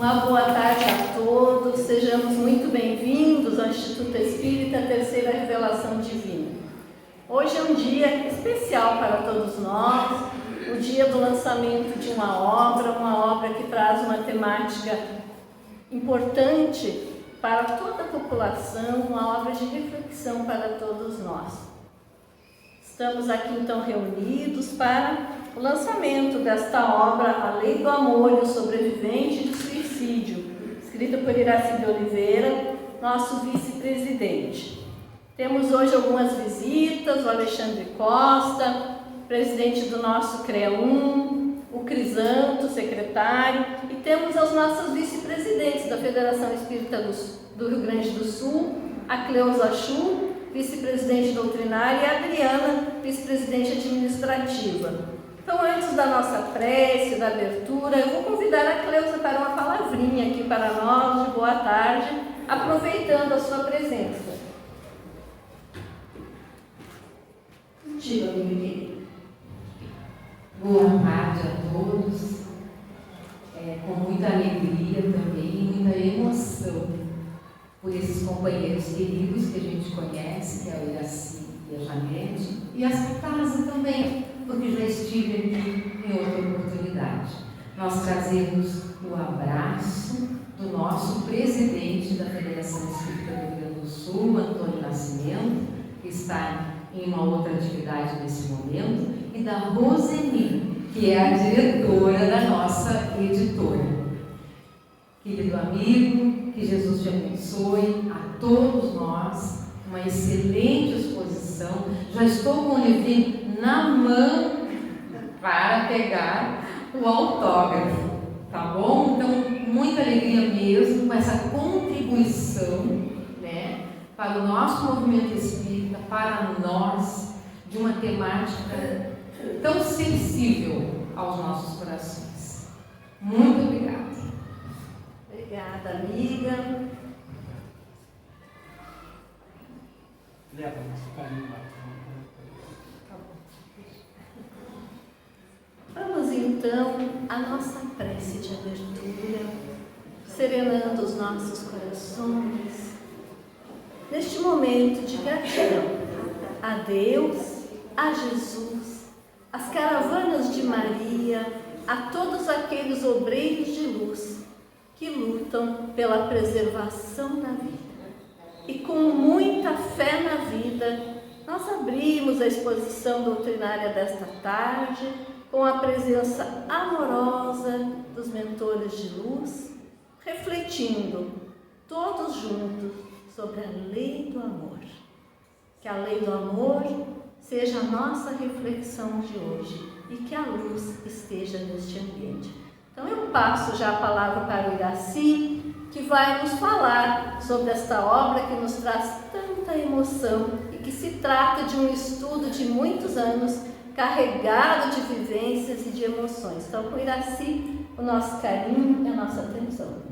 Uma boa tarde a todos, sejamos muito bem-vindos ao Instituto Espírita Terceira Revelação Divina. Hoje é um dia especial para todos nós, o dia do lançamento de uma obra que traz uma temática importante para toda a população, uma obra de reflexão para todos nós. Estamos aqui então reunidos para o lançamento desta obra, A Lei do Amor e o Sobrevivente de Suicídio, escrita por Iraci de Oliveira, nosso vice-presidente. Temos hoje algumas visitas, o Alexandre Costa, presidente do nosso CREA1, o Crisanto, secretário, e temos os nossos vice-presidentes da Federação Espírita do Rio Grande do Sul, a Cleusa Chu, vice-presidente doutrinária, e a Adriana, vice-presidente administrativa. Então, antes da nossa prece, da abertura, eu vou convidar a Cleusa para uma palavrinha aqui para nós, de boa tarde, aproveitando a sua presença. Diga, minha querida. Boa tarde a todos, com muita alegria também, muita emoção por esses companheiros queridos que a gente conhece, que é o Iraci e a Janete, e essa casa também, porque já estive aqui em outra oportunidade. Nós trazemos o abraço do nosso presidente da Federação Espírita do Rio Grande do Sul, Antônio Nascimento, que está em uma outra atividade nesse momento, e da Roseni, que é a diretora da nossa editora. Querido amigo, que Jesus te abençoe, a todos nós, uma excelente exposição. Já estou com o livrinho na mão para pegar o autógrafo, tá bom? Então, muita alegria mesmo com essa contribuição, né, para o nosso movimento espírita, para nós, de uma temática tão sensível aos nossos corações. Muito obrigada. Obrigada, amiga. Leva nosso carinho lá. Vamos então à nossa prece de abertura, serenando os nossos corações, neste momento de gratidão a Deus, a Jesus, às caravanas de Maria, a todos aqueles obreiros de luz que lutam pela preservação da vida. E com muita fé na vida, nós abrimos a exposição doutrinária desta tarde com a presença amorosa dos mentores de luz, refletindo todos juntos sobre a lei do amor. Que a lei do amor seja a nossa reflexão de hoje e que a luz esteja neste ambiente. Então eu passo já a palavra para o Iraci, que vai nos falar sobre esta obra que nos traz tanta emoção e que se trata de um estudo de muitos anos, carregado de vivências e de emoções. Então, com o Iraci, o nosso carinho e a nossa atenção.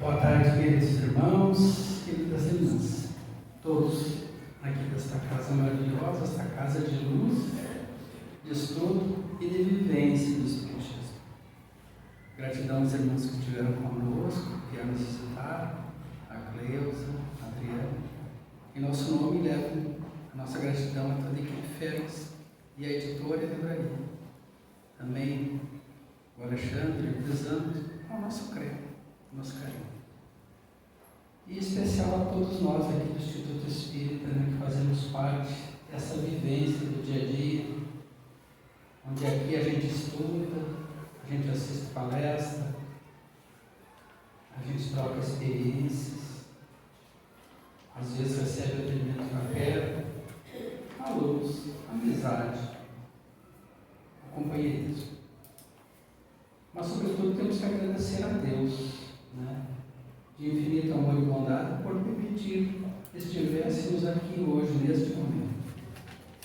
Boa tarde, queridos irmãos, queridas irmãs, todos aqui desta casa maravilhosa, esta casa de luz, de estudo e de vivência do Espiritismo. Gratidão aos irmãos que estiveram conosco, que vieram nos visitar, a Cleusa, a Adriana. Em nosso nome, levo a nossa gratidão a toda a equipe FEROS e a editora e a livraria. Também o Alexandre, o Crisanto, ao nosso CREA, nosso carinho. E em especial a todos nós aqui do Instituto Espírita, né, que fazemos parte dessa vivência do dia a dia, onde aqui a gente estuda, a gente assiste palestra, a gente troca experiências, às vezes recebe atendimento fraterno, a luz, a amizade, o companheirismo. Mas, sobretudo, temos que agradecer a Deus, né, de infinito amor e bondade, por permitir que estivéssemos aqui hoje, neste momento.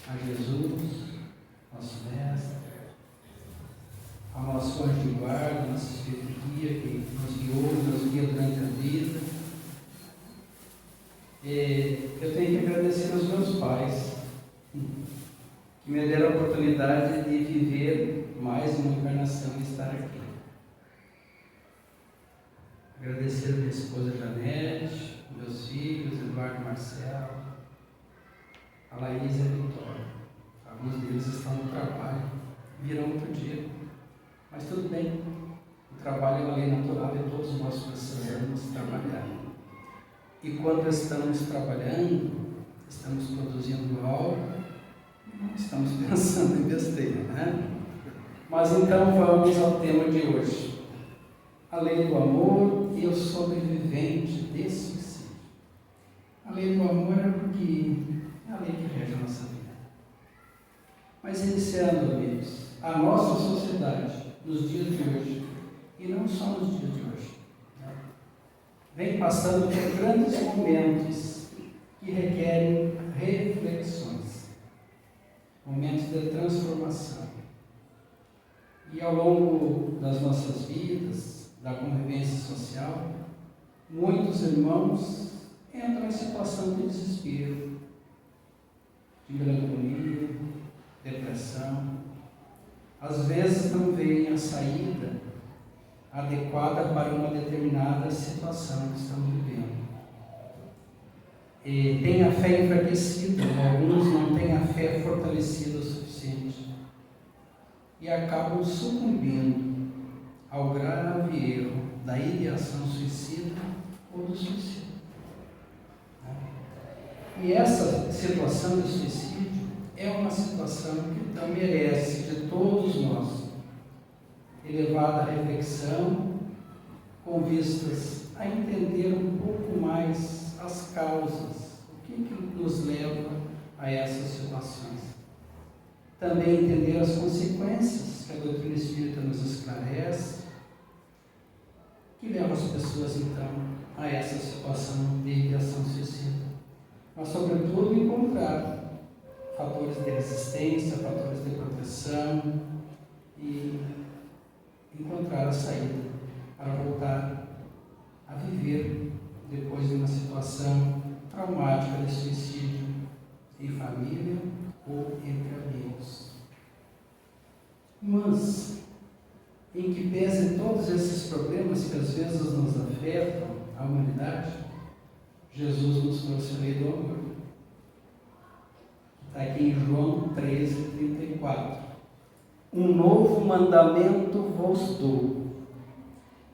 A Jesus, nosso mestre, ao nosso anjo de guarda, nosso espírito guia, que nos guiou, nos guia durante a vida. Eu tenho que agradecer aos meus pais, que me deram a oportunidade de viver mais uma encarnação e estar aqui. Agradecer a minha esposa Janete, meus filhos, Eduardo e Marcelo, a Laís e a Vitória. Alguns deles estão no trabalho, virão outro dia, mas tudo bem. O trabalho é uma lei natural e todos nós precisamos trabalhar. E quando estamos trabalhando, estamos produzindo algo, não estamos pensando em besteira, né? Mas então vamos ao tema de hoje. A lei do amor e o sobrevivente de suicídio. A lei do amor é porque é a lei que rege a nossa vida. Mas iniciando, amigos, a nossa sociedade, nos dias de hoje, e não só nos dias de hoje, né, vem passando por grandes momentos que requerem reflexões, momentos de transformação. E ao longo das nossas vidas, da convivência social, muitos irmãos entram em situação de desespero, de melancolia, depressão. Às vezes não veem a saída adequada para uma determinada situação que estão vivendo. E tem a fé enfraquecida, alguns não têm a fé fortalecida o suficiente e acabam sucumbindo ao grave erro da ideação suicida ou do suicídio. E essa situação de suicídio é uma situação que então merece de todos nós elevada à reflexão, com vistas a entender um pouco mais as causas, o que nos leva a essas situações. Também entender as consequências que a doutrina espírita nos esclarece, que levam as pessoas então a essa situação de ideação suicida. Mas, sobretudo, encontrar fatores de resistência, fatores de proteção e encontrar a saída para voltar a viver depois de uma situação traumática de suicídio em família ou entre amigos. Mas, em que pese todos esses problemas que às vezes nos afetam, a humanidade, Jesus nos trouxe a lei do amor. Está aqui em João 13:34. Um novo mandamento vos dou,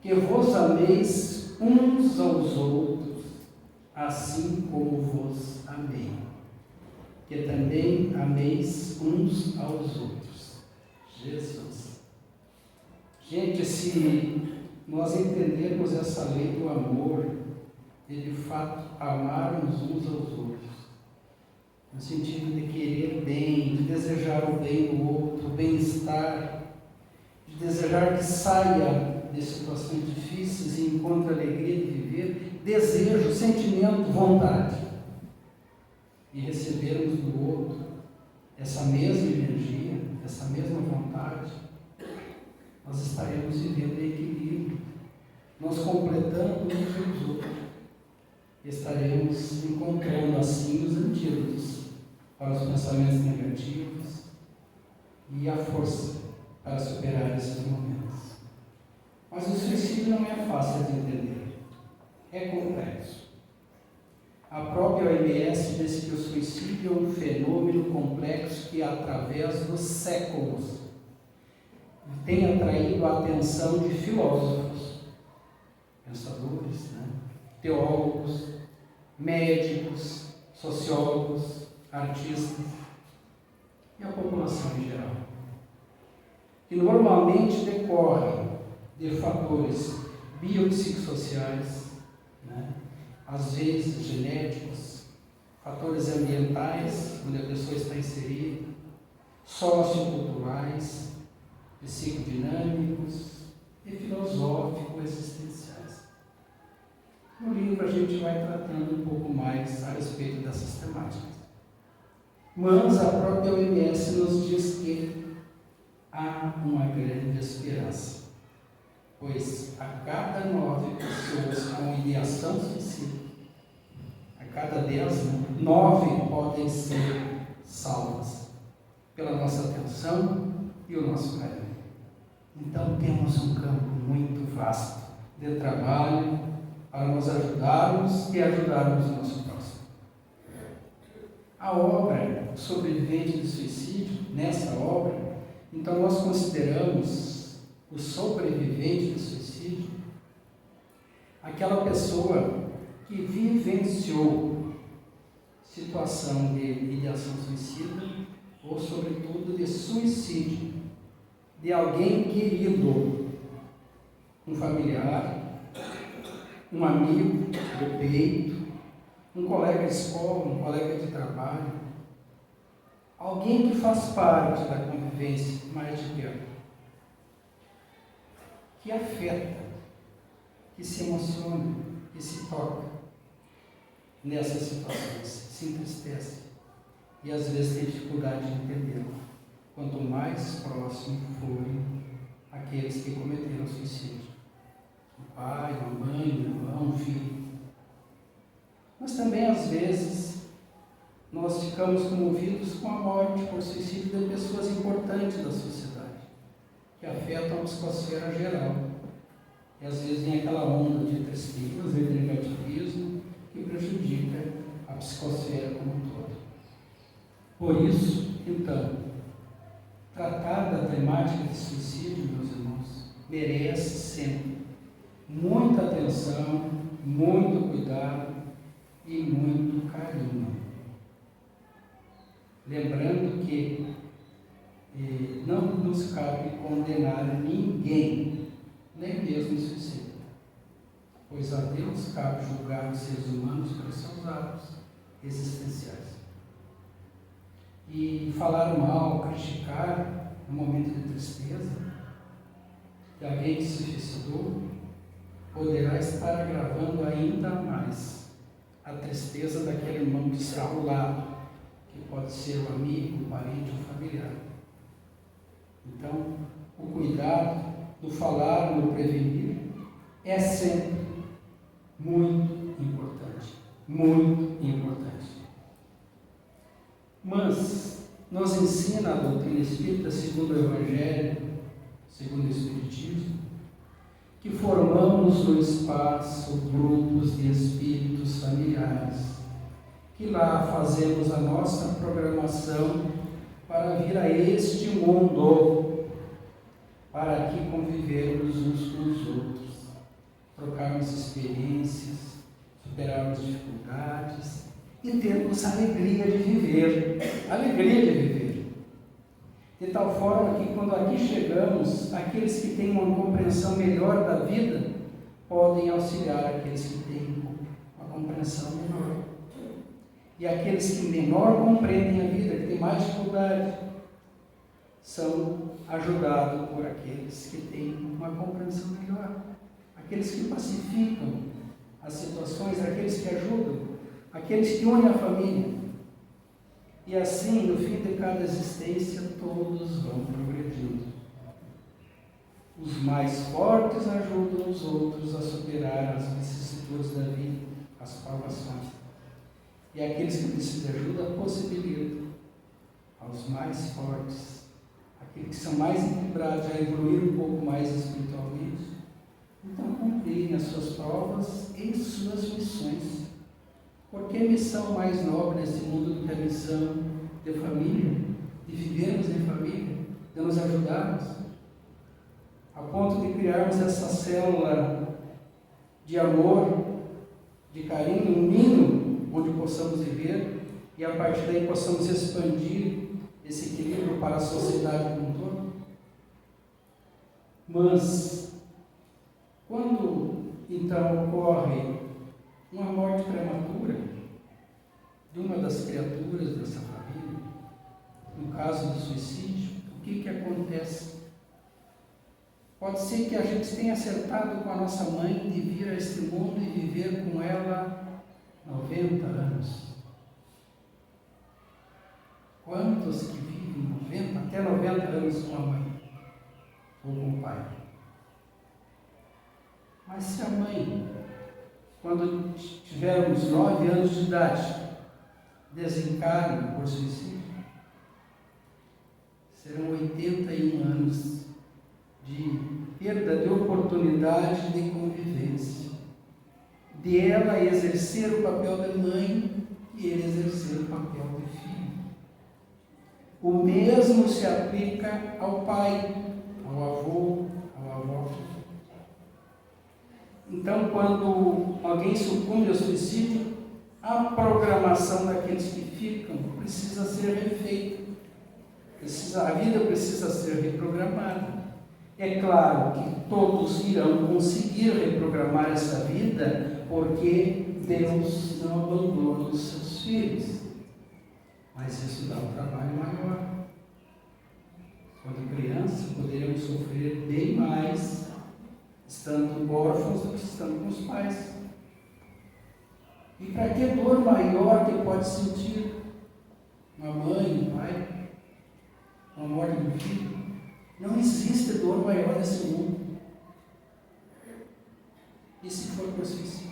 que vos ameis uns aos outros, assim como vos amei. Que também ameis uns aos outros. Jesus. Gente, se nós entendermos essa lei do amor, e de fato amarmos uns aos outros, no sentido de querer bem, de desejar o bem do outro, o bem-estar, de desejar que saia de situações difíceis e encontre a alegria de viver, desejo, sentimento, vontade, e recebermos do outro essa mesma energia, essa mesma vontade, nós estaremos vivendo em equilíbrio, nós completando uns os outros, estaremos encontrando assim os antídotos para os pensamentos negativos e a força para superar esses momentos. Mas o suicídio não é fácil de entender, é complexo. A própria OMS diz que o suicídio é um fenômeno complexo que, através dos séculos, tem atraído a atenção de filósofos, pensadores, teólogos, médicos, sociólogos, artistas e a população em geral, que normalmente decorre de fatores biopsicossociais, às vezes genéticos, fatores ambientais, onde a pessoa está inserida, socioculturais, psicodinâmicos e filosófico-existenciais. No livro a gente vai tratando um pouco mais a respeito dessas temáticas. Mas a própria OMS nos diz que há uma grande esperança, pois a cada 9 pessoas com ideação suicida, a cada 10, 9 podem ser salvas. pela nossa atenção e o nosso carinho. Então temos um campo muito vasto de trabalho para nos ajudarmos e ajudarmos o nosso próximo. A obra Sobrevivente do Suicídio, nessa obra, então nós consideramos o sobrevivente do suicídio aquela pessoa que vivenciou situação de ideação suicida ou, sobretudo, de suicídio de alguém querido, um familiar, um amigo do peito, um colega de escola, um colega de trabalho, alguém que faz parte da convivência mais de perto, que afeta, que se emociona, que se toca nessas situações, se entristece e às vezes tem dificuldade de entender. Quanto mais próximo forem aqueles que cometeram suicídio, o pai, a mãe, o irmão, o filho. Mas também às vezes nós ficamos comovidos com a morte por suicídio de pessoas importantes da sociedade, que afetam a psicosfera geral. E às vezes vem aquela onda de tristeza e de negativismo que prejudica a psicosfera como um todo. Por isso, então, tratar da temática de suicídio, meus irmãos, merece sempre muita atenção, muito cuidado e muito carinho. Lembrando que não nos cabe condenar ninguém, nem mesmo o suicídio, pois a Deus cabe julgar os seres humanos pelos seus atos existenciais. E falar mal, criticar no momento de tristeza de alguém que se suicidou poderá estar agravando ainda mais a tristeza daquele irmão que está ao lado, que pode ser um amigo, um parente ou familiar. Então, o cuidado do falar, no prevenir, é sempre muito importante, muito importante. Mas nos ensina a doutrina espírita, segundo o Evangelho, segundo o Espiritismo, que formamos no espaço grupos de espíritos familiares, que lá fazemos a nossa programação para vir a este mundo, para aqui convivermos uns com os outros, trocarmos experiências, superarmos dificuldades e termos alegria de viver, de tal forma que quando aqui chegamos, aqueles que têm uma compreensão melhor da vida podem auxiliar aqueles que têm uma compreensão menor. E aqueles que menor compreendem a vida, que têm mais dificuldade, são ajudados por aqueles que têm uma compreensão melhor. Aqueles que pacificam as situações, aqueles que ajudam, aqueles que unem a família. E assim, no fim de cada existência, todos vão progredindo. Os mais fortes ajudam os outros a superar as vicissitudes da vida, as provações. E aqueles que precisam de ajuda possibilitam aos mais fortes, aqueles que são mais equilibrados, a evoluir um pouco mais espiritualmente, então cumprirem as suas provas e suas missões. Porque a missão mais nobre nesse mundo do que a missão de família, de vivermos em família, de nos ajudarmos, a ponto de criarmos essa célula de amor, de carinho, um ninho onde possamos viver e a partir daí possamos expandir esse equilíbrio para a sociedade como um todo. Mas, quando então ocorre uma morte prematura de uma das criaturas dessa família, no caso do suicídio, o que acontece? Pode ser que a gente tenha acertado com a nossa mãe de vir a este mundo e viver com ela 90 anos. Quantos que vivem até 90 anos com a mãe ou com o pai? Mas se a mãe, quando tivermos 9 anos de idade, desencarna por suicídio, serão 81 anos de perda de oportunidade de convivência, de ela exercer o papel de mãe e ele exercer o papel de filho. O mesmo se aplica ao pai, ao avô, ao avó. Então, quando alguém sucumbe ao suicídio, a programação daqueles que ficam precisa ser refeita. A vida precisa ser reprogramada. É claro que todos irão conseguir reprogramar essa vida, porque Deus não abandona os seus filhos. Mas isso dá um trabalho maior. Quando crianças, poderemos sofrer bem mais estando órfãos do que estando com os pais. E para que dor maior que pode sentir uma mãe, um pai, uma morte de um filho? Não existe dor maior nesse mundo. E se for por suicídio?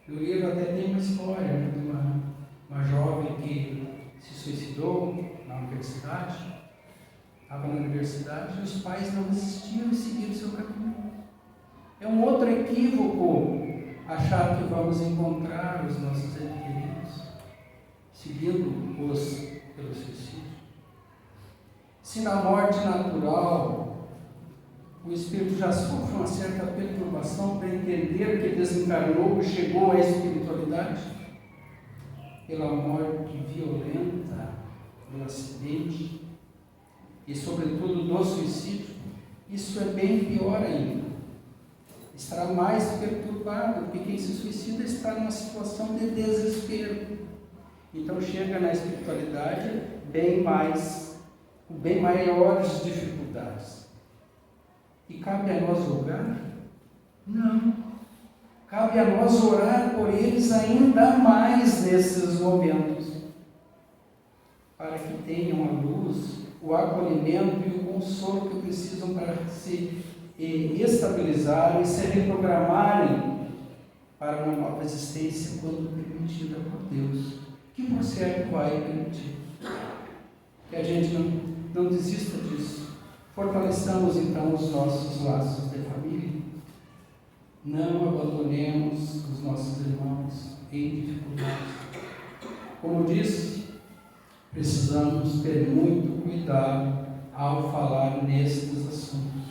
No livro até tem uma história de uma jovem que se suicidou na universidade, estava na universidade e os pais não resistiram e seguiram o seu caminho. É um outro equívoco achar que vamos encontrar os nossos entes queridos seguindo-os pelo suicídio. Se na morte natural o espírito já sofre uma certa perturbação para entender que desencarnou e chegou à espiritualidade, pela morte violenta, do acidente e sobretudo do suicídio, isso é bem pior ainda. Estará mais perturbado, porque quem se suicida está numa situação de desespero. Então chega na espiritualidade com bem maiores dificuldades. E cabe a nós julgar? Não. Cabe a nós orar por eles ainda mais nesses momentos, para que tenham a luz, o acolhimento e o consolo que precisam para se estabilizarem e se reprogramarem para uma nova existência quando permitida por Deus, que por certo vai permitir. Que a gente não desista disso. Fortaleçamos então os nossos laços de família. Não abandonemos os nossos irmãos em dificuldade. Como disse, precisamos ter muito cuidado ao falar nestes assuntos,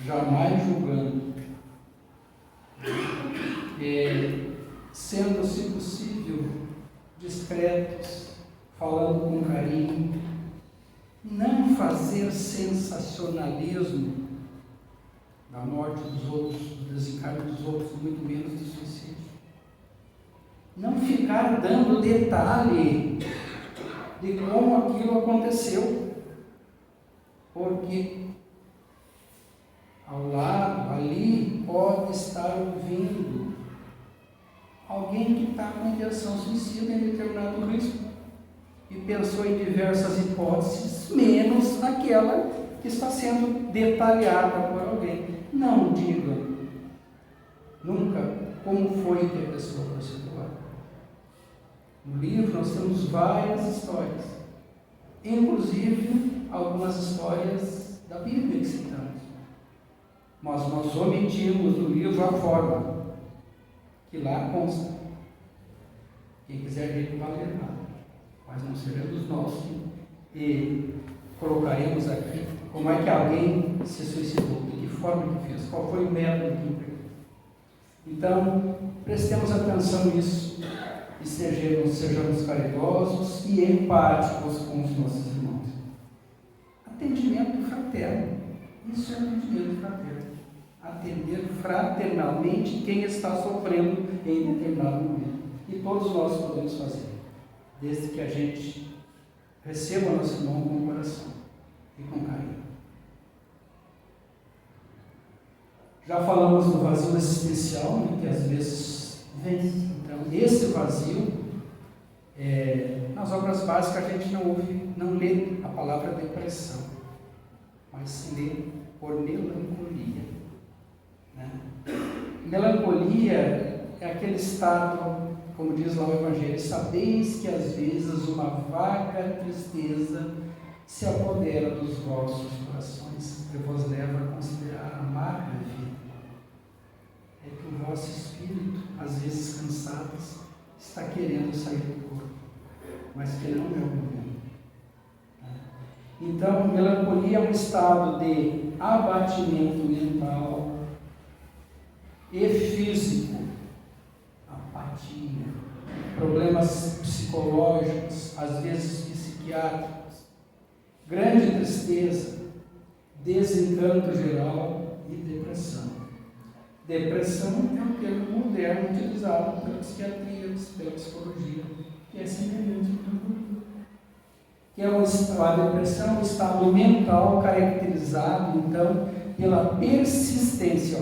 jamais julgando, sendo, se possível, discretos, falando com carinho, não fazer sensacionalismo da morte dos outros, do desencargo dos outros, muito menos do suicídio. Não ficar dando detalhe de como aquilo aconteceu, porque ao lado, ali, pode estar ouvindo alguém que está com intenção suicida em determinado risco e pensou em diversas hipóteses, menos aquela que está sendo detalhada por alguém. Não diga nunca como foi que a pessoa procedeu. No livro nós temos várias histórias, inclusive algumas histórias da Bíblia que citamos, mas nós omitimos do livro a forma que lá consta. Quem quiser ver vai ler lá, mas não seremos nós que colocaremos aqui como é que alguém se suicidou, de que forma que fez, qual foi o método que empregou. Então, prestemos atenção nisso e sejamos caridosos e empáticos com os nossos irmãos. Atendimento fraterno, isso é atendimento fraterno. Atender fraternalmente quem está sofrendo em determinado momento. E todos nós podemos fazer, desde que a gente receba o nosso irmão com o coração e com carinho. Já falamos do vazio existencial, né, que às vezes vem. Então, esse vazio, nas obras básicas a gente não lê a palavra depressão, mas se lê por melancolia. Né? Melancolia é aquele estado, como diz lá o Evangelho, sabeis que às vezes uma vaga tristeza se apodera dos vossos corações e vos leva a considerar a amarga vida. É que o vosso espírito, às vezes cansado, está querendo sair do corpo, mas que não é o momento. Então, melancolia é um estado de abatimento mental e físico, apatia, problemas psicológicos, às vezes psiquiátricos, grande tristeza, desencanto geral e depressão. Depressão é um termo moderno utilizado pela psiquiatria, pela psicologia, que é semelhante à melancolia. Que é a depressão é um estado mental caracterizado, então, pela persistência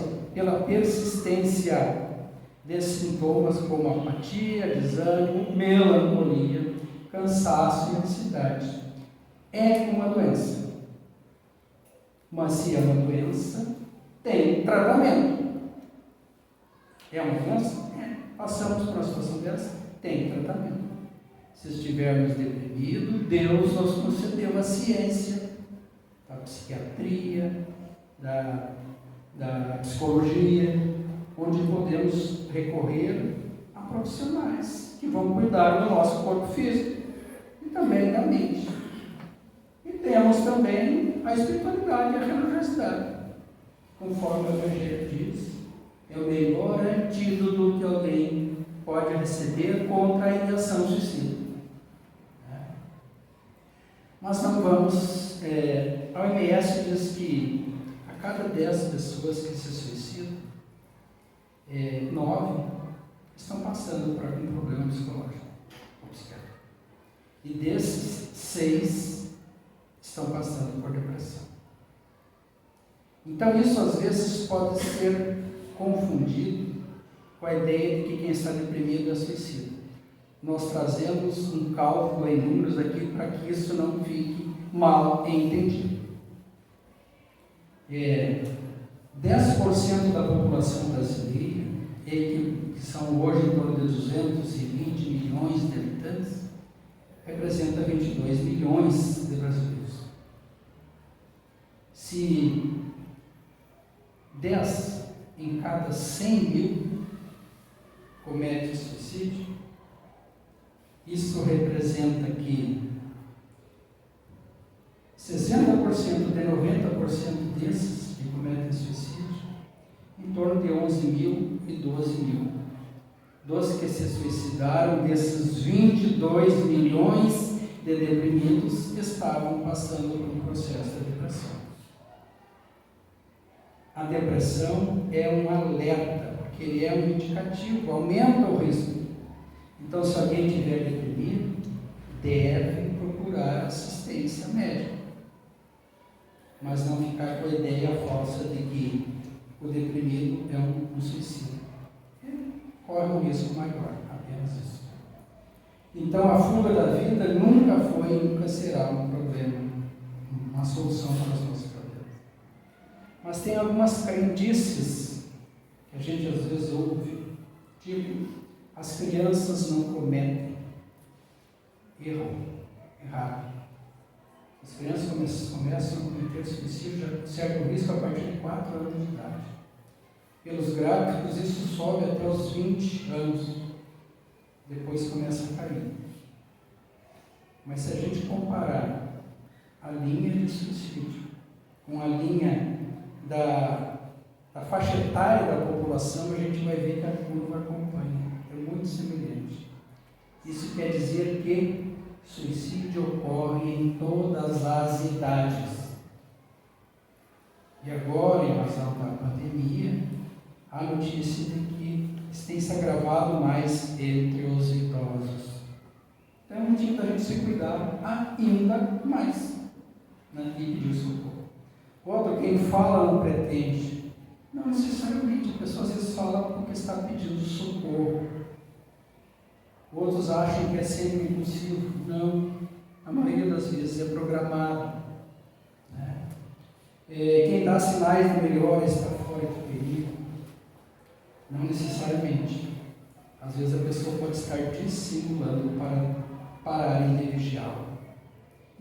de sintomas como apatia, desânimo, melancolia, cansaço e ansiedade. É uma doença. Mas se é uma doença, tem tratamento. É uma doença? Passamos por uma situação dessa? Tem tratamento. Se estivermos deprimidos, Deus nos concedeu a ciência da psiquiatria, da psicologia, onde podemos recorrer a profissionais que vão cuidar do nosso corpo físico e também da mente. E temos também a espiritualidade e a religiosidade. Conforme o Evangelho diz, é o melhor antídoto que alguém pode receber contra a ideação suicida. Mas não vamos... a OMS diz que a cada 10 pessoas que se suicidam, 9 estão passando por algum problema psicológico ou psiquiátrico. E desses, 6 estão passando por depressão. Então isso às vezes pode ser confundido com a ideia de que quem está deprimido é suicida. Nós trazemos um cálculo em números aqui para que isso não fique mal entendido. 10% da população brasileira, que são hoje em torno de 220 milhões de habitantes, representa 22 milhões de brasileiros. Se 10 em cada 100 mil comete suicídio, isso representa que 60% de 90% desses que cometem suicídio, em torno de 11 mil e 12 mil. Dos que se suicidaram, desses 22 milhões de deprimidos, estavam passando por um processo de depressão. A depressão é um alerta, porque ele é um indicativo, aumenta o risco. Então, se alguém estiver deprimido, deve procurar assistência médica. Mas não ficar com a ideia falsa de que o deprimido é um suicida. Corre um risco maior, apenas isso. Então, a fuga da vida nunca foi e nunca será um problema, uma solução para os nossos problemas. Mas tem algumas crendices que a gente às vezes ouve, tipo, as crianças não cometem errado. As crianças começam a cometer suicídio, certo risco a partir de 4 anos de idade. Pelos gráficos, isso sobe até os 20 anos, depois começa a cair. Mas se a gente comparar a linha de suicídio com a linha da faixa etária da população, a gente vai ver que a curva acompanha. É muito semelhante. Isso quer dizer que suicídio ocorre em todas as idades. E agora, em razão da pandemia, a notícia de que tem se agravado mais entre os idosos. Então é motivo da gente se cuidar ainda mais, né? E pedir socorro. Outro, quem fala não pretende. Não necessariamente, a pessoa às vezes fala porque está pedindo socorro. Outros acham que é sempre impossível. Não, a maioria das vezes é programado. Né? Quem dá sinais de melhora está fora de perigo. Não necessariamente. vezes a pessoa pode estar dissimulando para pararem de vigiá-lo.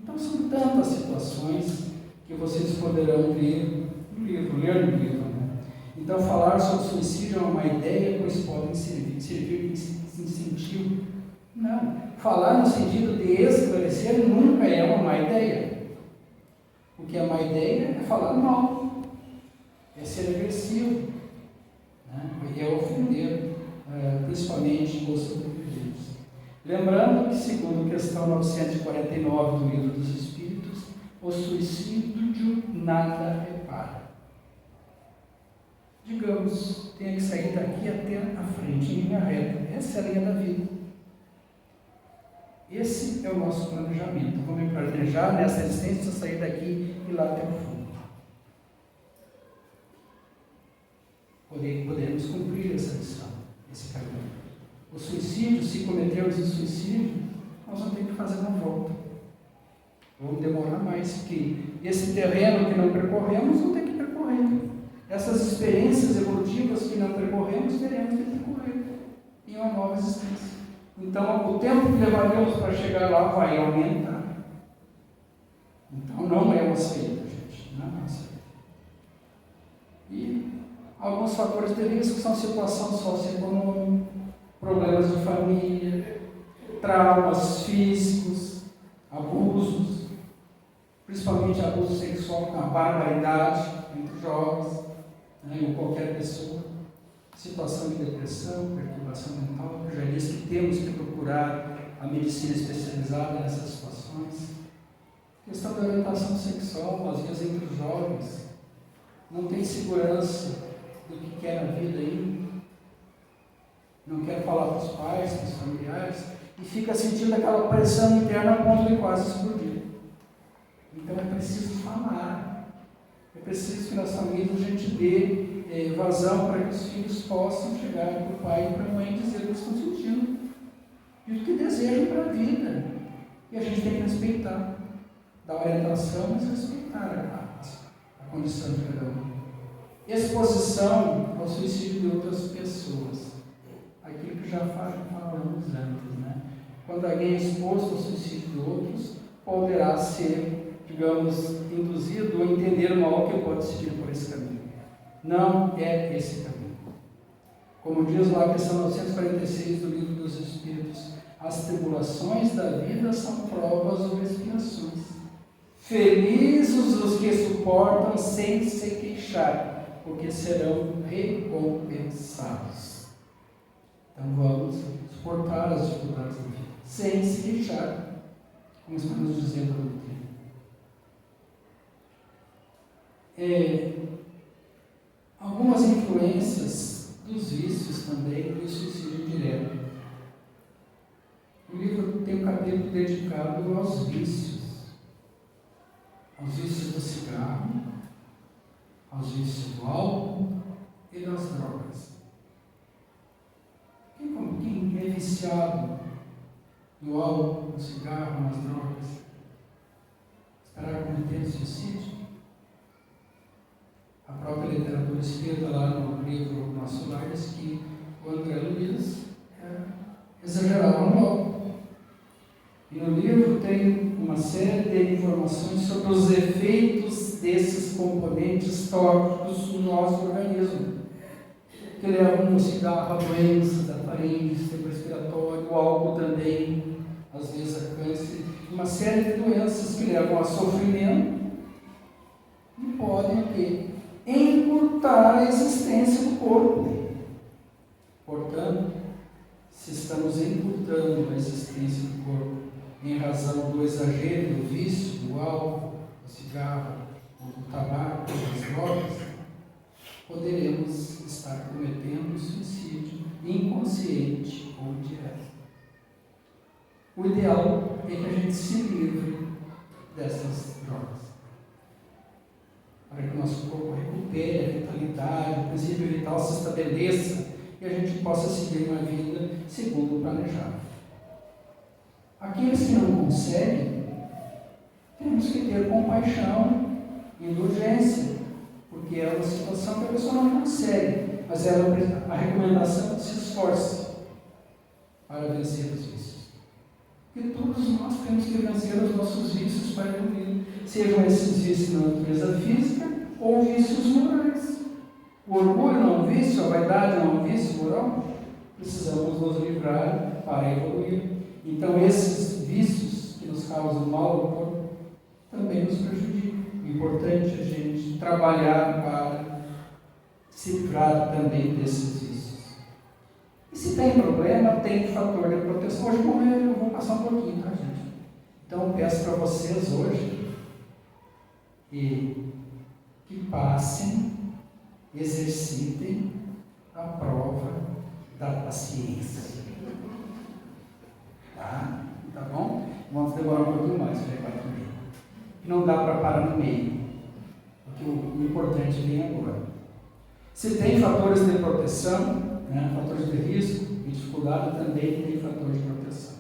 Então são tantas situações que vocês poderão ver no livro, ler no livro. Né? Então falar sobre suicídio é uma má ideia, pois podem servir de incentivo. Não. Falar no sentido de esclarecer nunca é uma má ideia. O que é má ideia é falar mal, é ser agressivo, né? É ofender, principalmente os sobreviventes. Lembrando que, segundo a questão 949 do Livro dos Espíritos, o suicídio nada repara. Digamos, tenha que sair daqui até a frente, em linha reta. Essa é a linha da vida. Esse é o nosso planejamento. Vamos planejar nessa existência, sair daqui e lá até o fundo. Podemos cumprir essa missão, esse caminho. O suicídio, se cometermos o suicídio, nós vamos ter que fazer uma volta. Vamos demorar mais, porque esse terreno que não percorremos, vamos ter que percorrer. Essas experiências evolutivas que não percorremos, teremos que percorrer em uma nova existência. Então, o tempo que levaremos para chegar lá vai aumentar. Então, não é uma saída, gente. Não é uma saída. E alguns fatores de risco são situação socioeconômica, problemas de família, traumas físicos, abusos, principalmente abuso sexual com a barbaridade entre jovens, né, ou qualquer pessoa. Situação de depressão, perturbação mental, eu já disse que temos que procurar a medicina especializada nessas situações. Questão da orientação sexual, às vezes entre os jovens, não tem segurança do que quer na vida ainda, não quer falar para os pais, para os familiares, e fica sentindo aquela pressão interna a ponto de quase explodir. Então é preciso falar, é preciso que nas famílias a gente dê vazão para que os filhos possam chegar para o pai e para a mãe e dizer o que estão sentindo e o que desejam para a vida. E a gente tem que respeitar, dar orientação, mas respeitar a condição de cada um. Exposição ao suicídio de outras pessoas. Aquilo que já falamos antes, né? Quando alguém é exposto ao suicídio de outros, poderá ser, digamos, induzido ou entender o mal que pode seguir por esse caminho. Não é esse caminho. Como diz lá a questão 946 do Livro dos Espíritos, as tribulações da vida são provas ou expiações. Felizes os que suportam sem se queixar, porque serão recompensados. Então vamos suportar as dificuldades da vida, sem se queixar, como está nos dizendo a doutrina. Algumas influências dos vícios também, do suicídio direto. O livro tem um capítulo dedicado aos vícios do cigarro, aos vícios do álcool e das drogas. Quem é viciado no álcool, no cigarro, nas drogas, estará cometendo suicídio? A própria literatura espírita, lá no livro Nosso Lar, diz que o André Luiz exagerava no álcool. E no livro tem uma série de informações sobre os efeitos desses componentes tóxicos no nosso organismo, que levam o cigarro a doenças da faringe, sistema respiratório, o álcool também, às vezes a câncer, uma série de doenças que levam a sofrimento e podem ter encurtar a existência do corpo. Portanto, se estamos encurtando a existência do corpo em razão do exagero, do vício, do álcool, do cigarro, do tabaco, das drogas, poderemos estar cometendo suicídio inconsciente ou direto. O ideal é que a gente se livre dessas drogas, para que o nosso corpo recupere a vitalidade, o princípio vital se estabeleça e a gente possa seguir uma vida segundo o planejado. Aqueles que não conseguem, temos que ter compaixão, indulgência, porque é uma situação que a pessoa não consegue, mas a recomendação é que se esforce, para vencer os vícios. E todos nós temos que vencer os nossos vícios para evoluir, sejam esses vícios na natureza física ou vícios morais. O orgulho não é um vício, a vaidade não é um vício moral. Precisamos nos livrar para evoluir. Então, esses vícios que nos causam mal ao corpo também nos prejudicam. É importante a gente trabalhar para se livrar também desses vícios. E se tem problema, tem fator de proteção. Hoje, como eu vou passar um pouquinho, tá, gente? Então, eu peço para vocês hoje que passem, exercitem a prova da paciência. Tá bom? Vamos demorar um pouquinho mais, já é 4h30. Não dá para parar no meio, porque o importante vem agora. Se tem fatores de proteção, fatores de risco e dificuldade, também tem fator de proteção.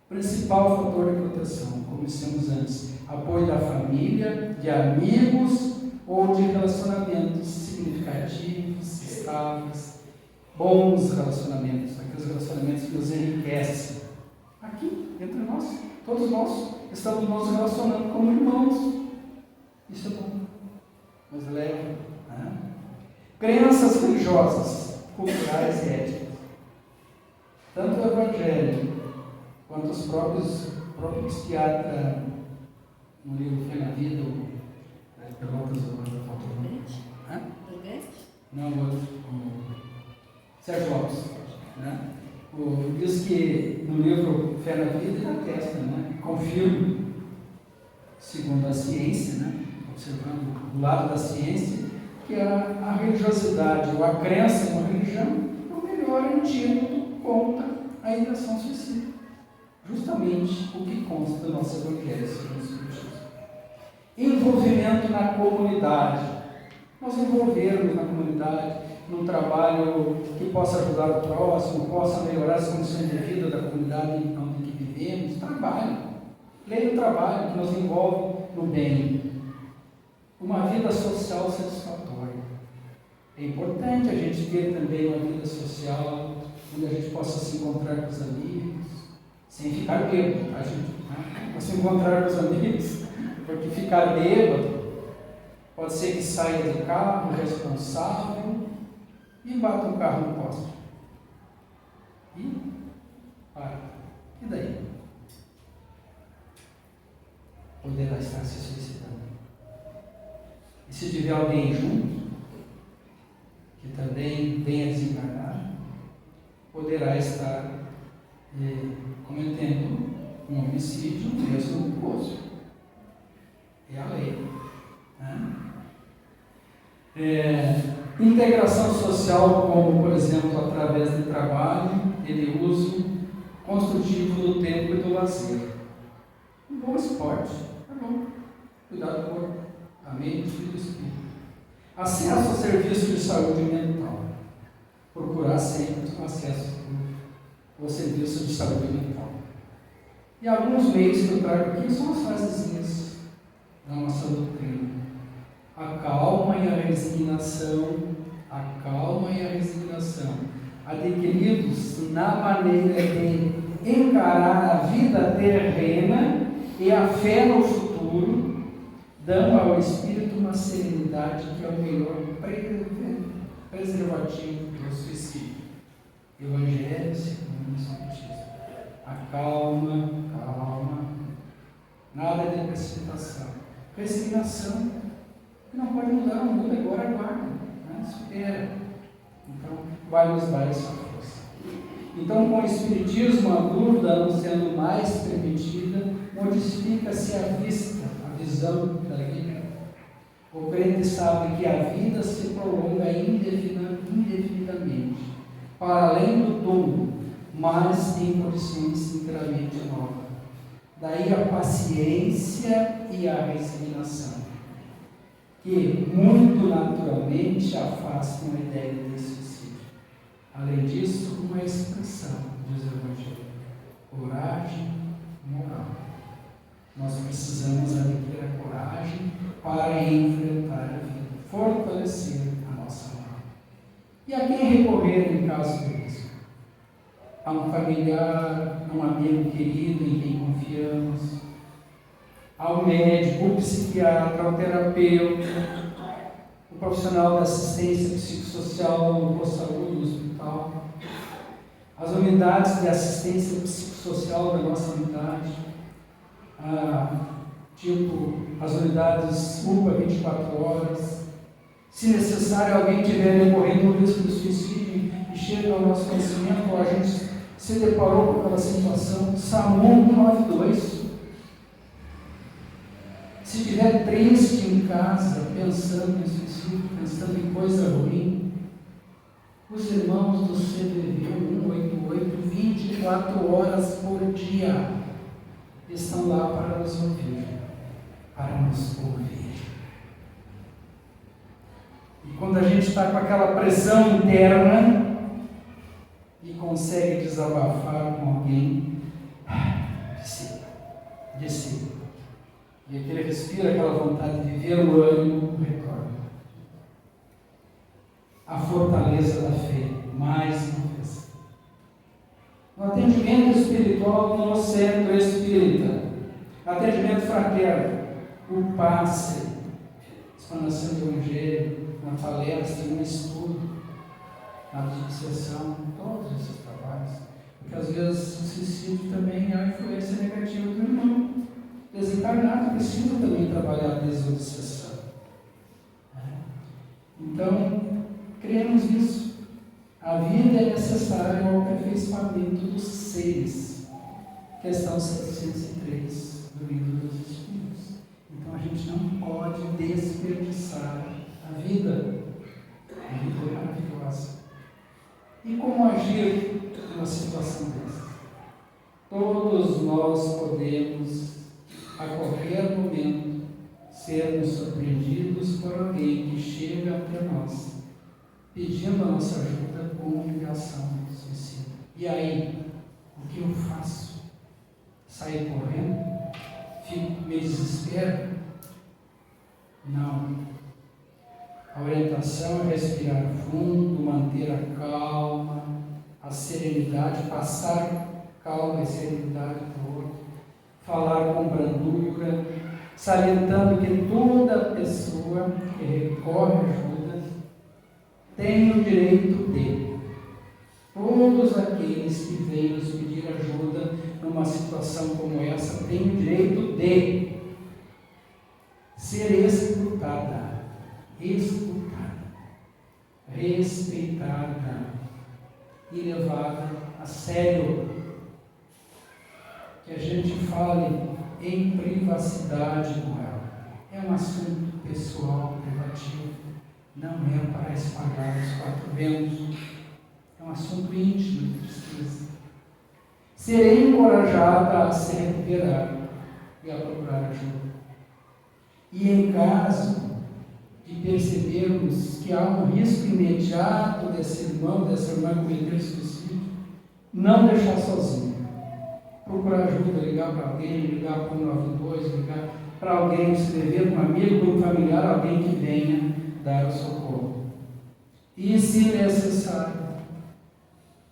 Principal fator de proteção, como dissemos antes, apoio da família, de amigos ou de relacionamentos significativos, estáveis, bons relacionamentos, aqueles relacionamentos que nos enriquecem. Aqui, entre nós, todos nós estamos nos relacionando como irmãos. Isso é bom, nos leva. Crenças religiosas, culturais e éticas. Tanto o Evangelho quanto os próprios psiquiatras, no livro Fé na Vida, perguntas do não, o outro, Sérgio Lopes, diz que no livro Fé na Vida ele atesta, confirma, segundo a ciência, observando o lado da ciência, que a religiosidade ou a crença em uma religião é o melhor antídoto contra a ideação suicida. Justamente o que consta do nosso Evangelho segundo o Espiritismo. Envolvimento na comunidade. Nós envolvermos na comunidade, num trabalho que possa ajudar o próximo, possa melhorar as condições de vida da comunidade em que vivemos. Trabalho. Lei do trabalho que nos envolve no bem. Uma vida social satisfatória. É importante a gente ter também uma vida social onde a gente possa se encontrar com os amigos, sem ficar bêbado, tá, gente? Se encontrar com os amigos, porque ficar bêbado pode ser que saia do carro responsável e bata o carro no poste. E para. E daí? Poderá estar se suicidando. E se tiver alguém junto, que também venha desencarnar, poderá estar cometendo um homicídio mesmo culposo. É a lei. Integração social, como por exemplo através de trabalho e de uso construtivo do tempo e do lazer. Um bom esporte, é bom. Cuidar do corpo, da mente e do espírito. Acesso ao serviço de saúde mental. Procurar sempre o acesso ao serviço de saúde mental. E alguns meios que eu trago aqui são as frasezinhas da nossa doutrina. A calma e a resignação, adquiridos na maneira de encarar a vida terrena e a fé no futuro, dão ao espírito uma serenidade que é o melhor preservativo do suicídio. Evangelho segundo o Espiritismo. Acalma, nada de precipitação. Resignação, que não pode mudar o mundo agora, aguarda, espera. Então, vai nos dar essa força. Então, com o Espiritismo, a dúvida não sendo mais permitida, modifica-se a vista, a visão da vida. O crente sabe que a vida se prolonga indefinidamente, para além do túmulo, mas em condições inteiramente novas. Daí a paciência e a resignação, que muito naturalmente afastam a ideia de suicídio. Além disso, uma expressão, diz o Evangelho, coragem moral. Nós precisamos adquirir a coragem para enfrentar a vida, fortalecer a nossa moral. E a quem recorrer em caso de risco? a um familiar, a um amigo querido em quem confiamos, ao médico, ao psiquiatra, ao terapeuta, o profissional da assistência psicossocial no posto de saúde, no hospital, as unidades de assistência psicossocial da nossa unidade, tipo as unidades UPA 24 horas. Se necessário, alguém tiver correndo o risco de suicídio e chega ao nosso conhecimento, ou a gente se deparou com aquela situação, SAMU 192. Se estiver triste em casa, pensando em suicídio, pensando em coisa ruim, os irmãos do CVV 188, 24 horas por dia, estão lá para nos ouvir, E quando a gente está com aquela pressão interna e consegue desabafar com alguém, desce. E aquele respira aquela vontade de ver o ânimo, retorna. A fortaleza da fé, mais uma vez. No atendimento espiritual no centro espírita, atendimento fraterno, o passe, explanação do Evangelho, na palestra, no estudo, na dissociação, todos esses trabalhos. Porque às vezes o suicídio também é a influência negativa do irmão. Desencarnado precisa também trabalhar a desobsessão. Então, cremos nisso. A vida é necessária ao aperfeiçoamento dos seres. Questão 703 do Livro dos Espíritos. Então, a gente não pode desperdiçar a vida. A vida é maravilhosa. E como agir numa situação dessa? Todos nós podemos, a qualquer momento, sermos surpreendidos por alguém que chega até nós, pedindo a nossa ajuda com ligação do suicídio. E aí, o que eu faço? Sair correndo? Me desespero? Não. A orientação é respirar fundo, manter a calma, a serenidade, passar calma e serenidade para o outro, falar com brandura, salientando que toda pessoa que recorre à ajuda tem o direito de. Todos aqueles que vêm nos pedir ajuda numa situação como essa têm o direito de ser escutada, respeitada e levada a sério. Que a gente fale em privacidade com ela. É um assunto pessoal, privativo, não é para espalhar os quatro ventos. É um assunto íntimo de tristeza. Serei encorajada a se recuperar e a procurar ajuda. E em caso de percebermos que há um risco imediato desse irmão, dessa irmã cometer suicídio, não deixar sozinho. Procurar ajuda, ligar para alguém, ligar para o 192, ligar para alguém, escrever para um amigo, para um familiar, alguém que venha dar o socorro. E, se necessário,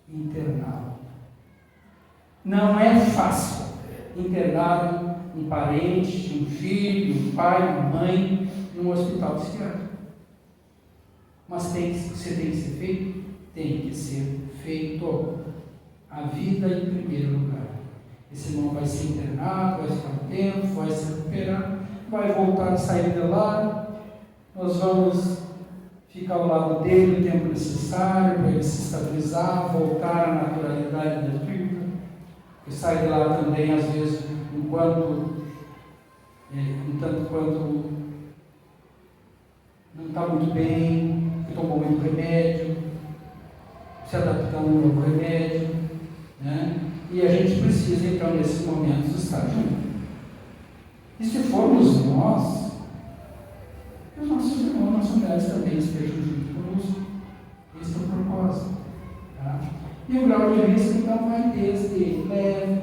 interná-lo. Não é fácil internar um parente, um filho, um pai, uma mãe, num hospital psiquiátrico. Mas você tem que ser feito? Tem que ser feito. A vida em primeiro lugar. Esse irmão vai ser internado, vai ficar um tempo, vai se recuperar, vai voltar a sair de lá. Nós vamos ficar ao lado dele o tempo necessário para ele se estabilizar, voltar à naturalidade da vida. E sai de lá também, às vezes, um tanto quanto não está muito bem, tomou muito remédio, se adaptando ao novo remédio, né? E a gente precisa, então, nesses momentos, estar junto. E se formos nós, os nossos irmãos, nossas mulheres também estejam junto conosco. Esse é o propósito. Tá? E o grau de risco, então, vai desde leve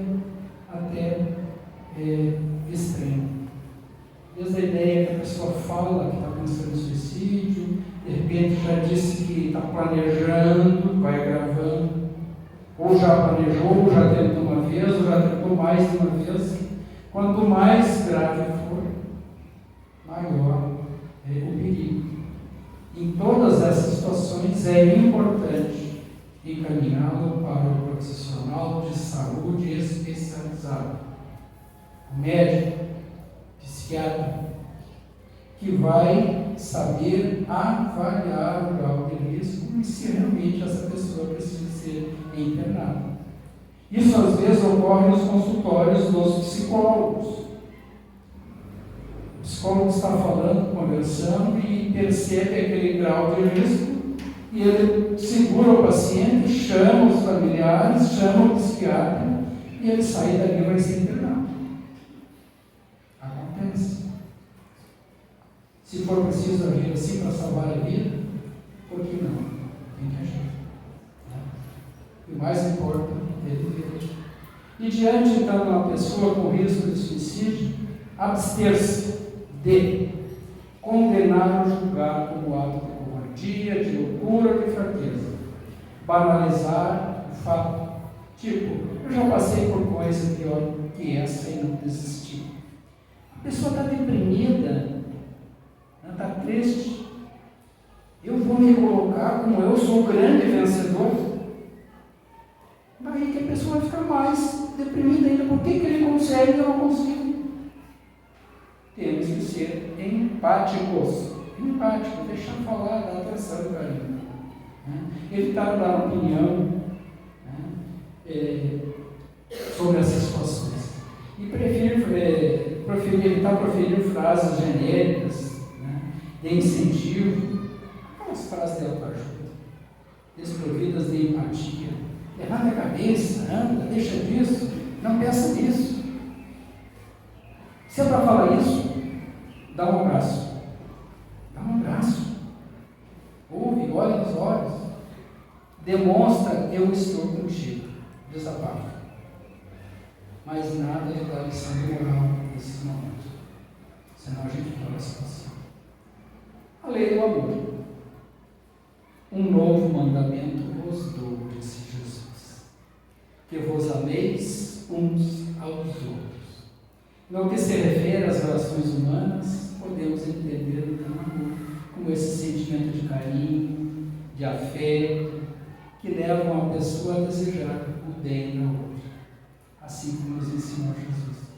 até extremo. Desde a ideia que a pessoa fala que está pensando em suicídio, de repente já disse que está planejando, vai gravando, ou já planejou, ou já tentou uma vez, ou já tentou mais de uma vez. Quanto mais grave for, maior é o perigo. Em todas essas situações é importante encaminhá-lo para o profissional de saúde especializado, o médico, psiquiatra, que vai saber avaliar o grau de risco e se realmente essa pessoa precisa ser internada. Isso às vezes ocorre nos consultórios dos psicólogos. O psicólogo está falando, conversando e percebe aquele grau de risco e ele segura o paciente, chama os familiares, chama o psiquiatra e ele sai dali e vai ser internado. Acontece. Se for preciso agir assim para salvar a vida, por que não? Tem que agir. O mais importante é viver. E diante então de uma pessoa com risco de suicídio, abster-se de condenar ou julgar como ato de covardia, de loucura ou de fraqueza. Banalizar o fato. Tipo, eu já passei por coisa pior que essa e não desisti. A pessoa está deprimida, ela está triste. Eu vou me colocar como eu sou o grande vencedor. Daí que a pessoa vai ficar mais deprimida ainda. Por que ele consegue e eu não consigo? Temos que ser empáticos. Empático, deixar falar, dar atenção, carinho. Evitar dar opinião sobre essas situações. E evitar proferir frases genéricas, de incentivo, aquelas frases de autoajuda, desprovidas de empatia. Levanta a cabeça, anda, deixa disso, não pensa nisso. Se é para falar isso, dá um abraço. Dá um abraço. Ouve, olha nos olhos. Demonstra, eu estou contigo. Desabafa. Mas nada de dar lição de moral nesse momento. Senão a gente piora a situação. A lei do amor. Um novo mandamento vos dou, disse Jesus, que vos ameis uns aos outros. No que se refere às relações humanas, podemos entender o amor como esse sentimento de carinho, de afeto, que levam a pessoa a desejar o bem da outra, assim como nos ensinou Jesus.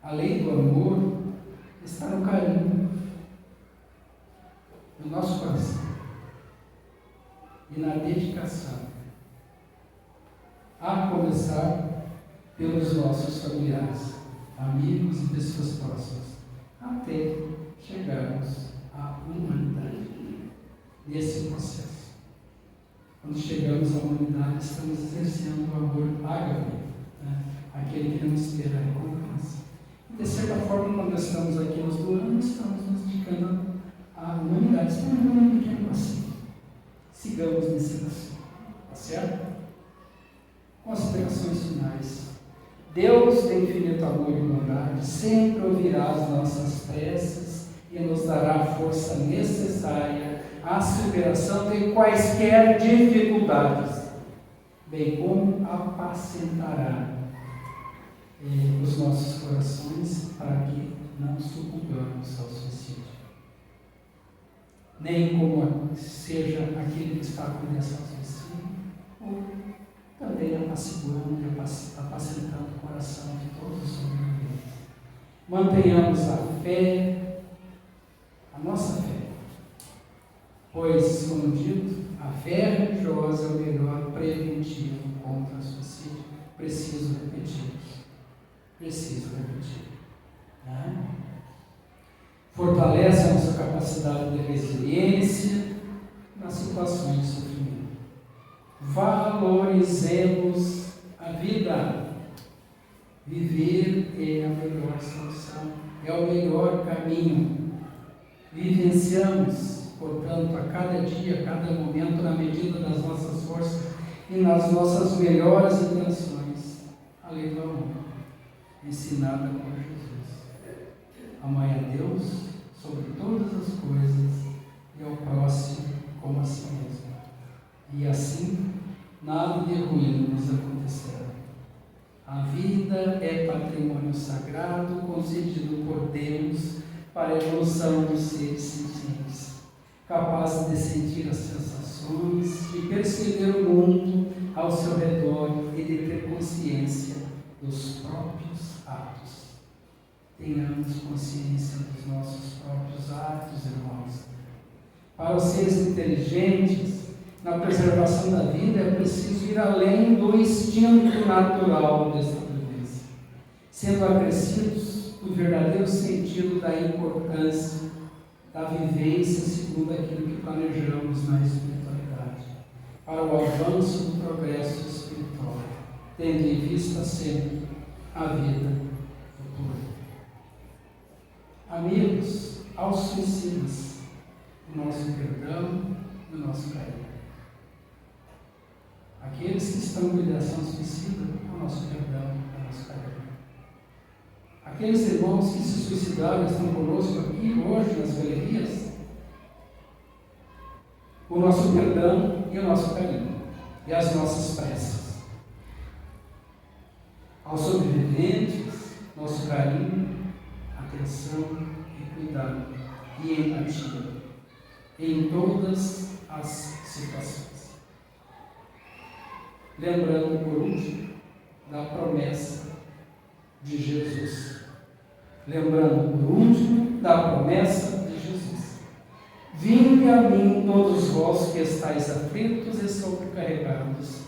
A lei do amor está no carinho, no nosso coração e na dedicação, a começar pelos nossos familiares, amigos e pessoas próximas, até chegarmos à humanidade. Nesse processo, quando chegamos à humanidade, estamos exercendo o amor ágape, aquele que não espera a recompensa. E de certa forma, quando estamos aqui nos doando, estamos nos dedicando à humanidade. Estamos dando um pequeno passeio. Sigamos nesse passeio. Tá certo? Considerações finais. Deus, de infinito amor e bondade, sempre ouvirá as nossas preces e nos dará a força necessária à superação de quaisquer dificuldades, bem como apacentará os nossos corações para que não sucumbamos ao suicídio. Nem como seja aquele que está com essa suicídio, ou também apaciguando e apacentando o coração de todos os sobreviventes. Mantenhamos a fé, a nossa fé, pois, como dito, a fé religiosa é o melhor preventivo contra o suicídio. Preciso repetir. Fortalece a nossa capacidade de resiliência nas situações de sofrimento. Valorizemos a vida. Viver é a melhor solução, é o melhor caminho. Vivenciamos, portanto, a cada dia, a cada momento, na medida das nossas forças e nas nossas melhores intenções, a lei do amor, ensinada por Jesus. Amai a Deus sobre todas as coisas e ao próximo como a si mesmo. E assim nada de ruim nos acontecerá. A vida é patrimônio sagrado concedido por Deus para a evolução dos seres sentientes, capazes de sentir as sensações, de perceber o mundo ao seu redor e de ter consciência dos próprios atos. Tenhamos consciência dos nossos próprios atos, irmãos. Para os seres inteligentes, na preservação da vida é preciso ir além do instinto natural da sobrevivência, sendo acrescidos o verdadeiro sentido da importância da vivência segundo aquilo que planejamos na espiritualidade, para o avanço do progresso espiritual, tendo em vista sempre a vida futura. Amigos, aos suicidas, o nosso perdão e o nosso carinho. Aqueles que estão com ideação suicida, o nosso perdão e o nosso carinho. Aqueles irmãos que se suicidaram estão conosco aqui hoje nas galerias, o nosso perdão e o nosso carinho, e as nossas preces. Aos sobreviventes, nosso carinho, atenção e cuidado, e empatia, em todas as situações. Lembrando, por último, da promessa de Jesus. Lembrando, por último, da promessa de Jesus. Vinde a mim todos vós que estáis aflitos e sobrecarregados,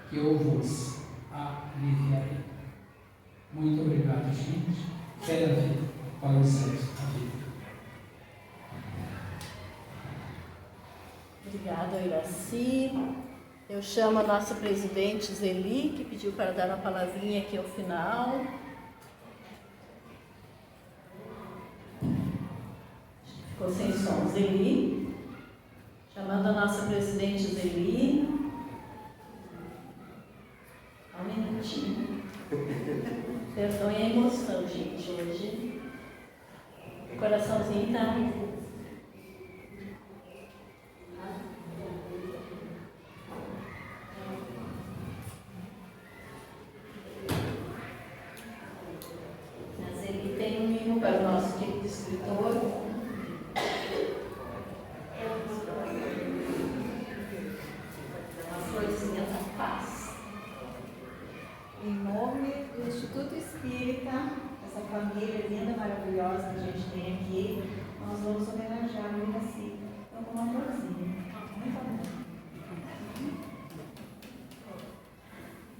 que eu vos aliviarei. Muito obrigado, gente. Quero a vida para os céus da vida. Obrigada, Iraci. Eu chamo a nossa presidente Zeli, que pediu para dar uma palavrinha aqui ao final. Ficou sem som. Zeli. Chamando a nossa presidente Zeli. Um minutinho. Perdoe a emoção, gente, hoje. O coraçãozinho está... Mas ele tem um mimo para o nosso querido escritor. Uma florzinha da paz. Em nome do Instituto Espírita, essa família linda, maravilhosa que a gente tem aqui, nós vamos homenagear a Iraci com uma florzinha. Muito amor.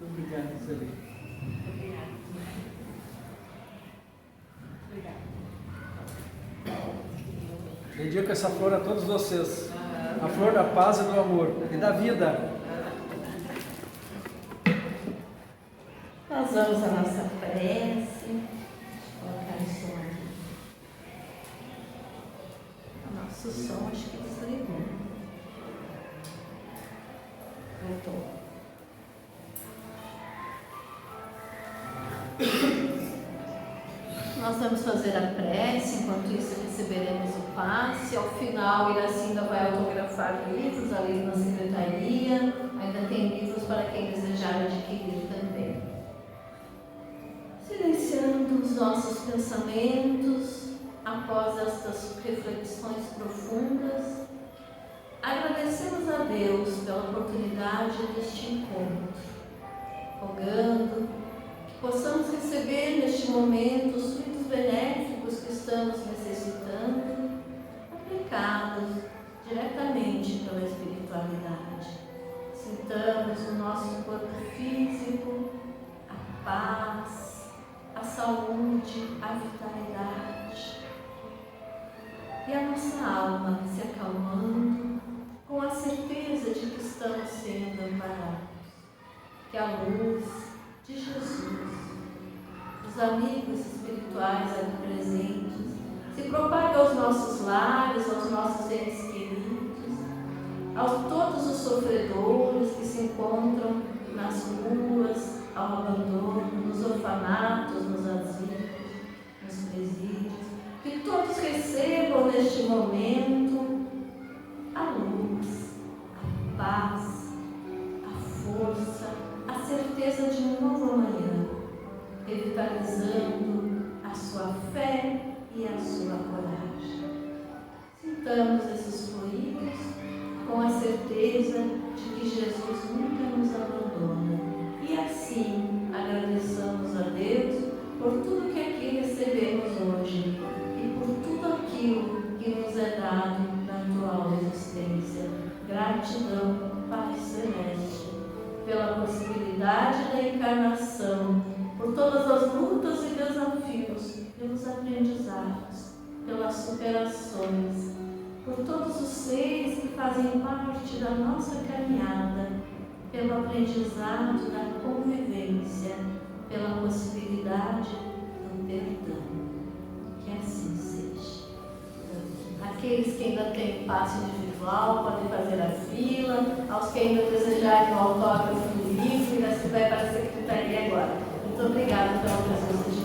Obrigado, Zeli. Obrigada. Obrigada. Dedico essa flor a todos vocês. A flor da paz e do amor e da vida. Nós vamos à nossa prece. Deixa eu colocar o som aqui. O nosso som acho que desligou. Voltou. Nós vamos fazer a prece, enquanto isso receberemos o passe. Ao final, Iracinda vai autografar livros ali na secretaria. Ainda tem livros para quem desejar adquirir também. Silenciando os nossos pensamentos, após estas reflexões profundas, agradecemos a Deus pela oportunidade deste encontro, rogando que possamos receber neste momento os frutos benéficos que estamos necessitando, aplicados diretamente pela espiritualidade. Sintamos no nosso corpo físico a paz, a saúde, a vitalidade. E a nossa alma se acalmando com a certeza de que estamos sendo amparados. Que a luz de Jesus, os amigos espirituais ali presentes, se propague aos nossos lares, aos nossos entes queridos, a todos os sofredores que se encontram nas ruas, ao abandono, nos orfanatos, nos asilos, nos presídios, que todos recebam neste momento a luz, a paz, a força certeza de um novo amanhã, revitalizando a sua fé e a sua coragem. Sintamos esses fluidos com a certeza de que Jesus nunca nos abandona. E assim agradeçamos a Deus por tudo que aqui recebemos hoje e por tudo aquilo que nos é dado na atual existência. Gratidão, Pai Celeste, pela possibilidade da encarnação, por todas as lutas e desafios, pelos aprendizados, pelas superações, por todos os seres que fazem parte da nossa caminhada, pelo aprendizado da convivência, pela possibilidade do perdão. Que assim seja. Aqueles que ainda têm passe individual podem fazer a fila, aos que ainda desejarem o autógrafo do livro, ainda se vai para a secretaria agora. Muito obrigada pela presença de